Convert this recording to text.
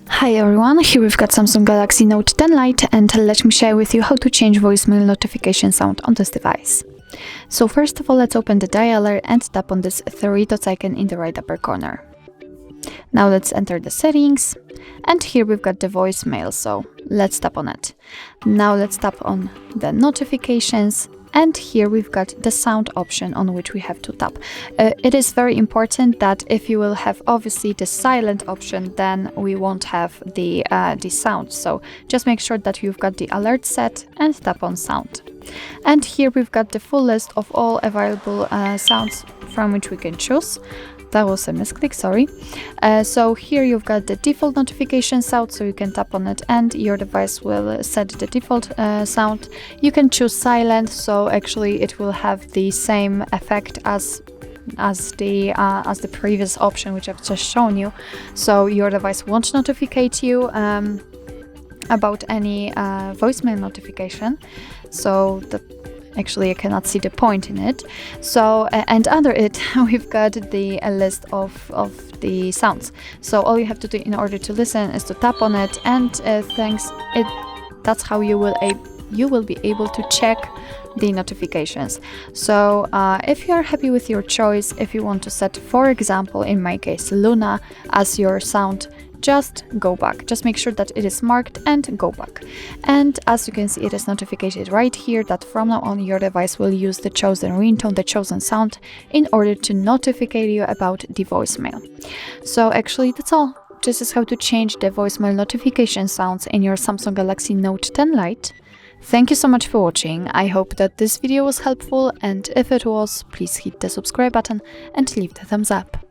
Hi everyone, here we've got Samsung Galaxy Note 10 Lite, and let me share with you how to change voicemail notification sound on this device. So first of all, let's open the dialer and tap on this three dots icon in the right upper corner. Now let's enter the settings, and here we've got the voicemail, so let's tap on it. Now let's tap on the notifications, and here we've got the sound option on which we have to tap. It is very important that if you will have obviously the silent option, then we won't have the sound. So just make sure that you've got the alert set and tap on sound. And here we've got the full list of all available sounds from which we can choose. That was a misclick, sorry. So here you've got the default notification sound, so you can tap on it and your device will set the default sound. You can choose silent, so actually it will have the same effect as the previous option, which I've just shown you. So your device won't notify you about any voicemail notification. So actually, I cannot see the point in it. So, and under it, we've got the list of the sounds. So all you have to do in order to listen is to tap on it, and that's how you will be able to check the notifications. So if you are happy with your choice, if you want to set, for example, in my case, Luna as your sound, just go back. Just make sure that it is marked and go back. And as you can see, it is notified right here that from now on your device will use the chosen ringtone, the chosen sound, in order to notify you about the voicemail. So actually that's all. This is how to change the voicemail notification sounds in your Samsung Galaxy Note 10 Lite. Thank you so much for watching. I hope that this video was helpful, and if it was, please hit the subscribe button and leave the thumbs up.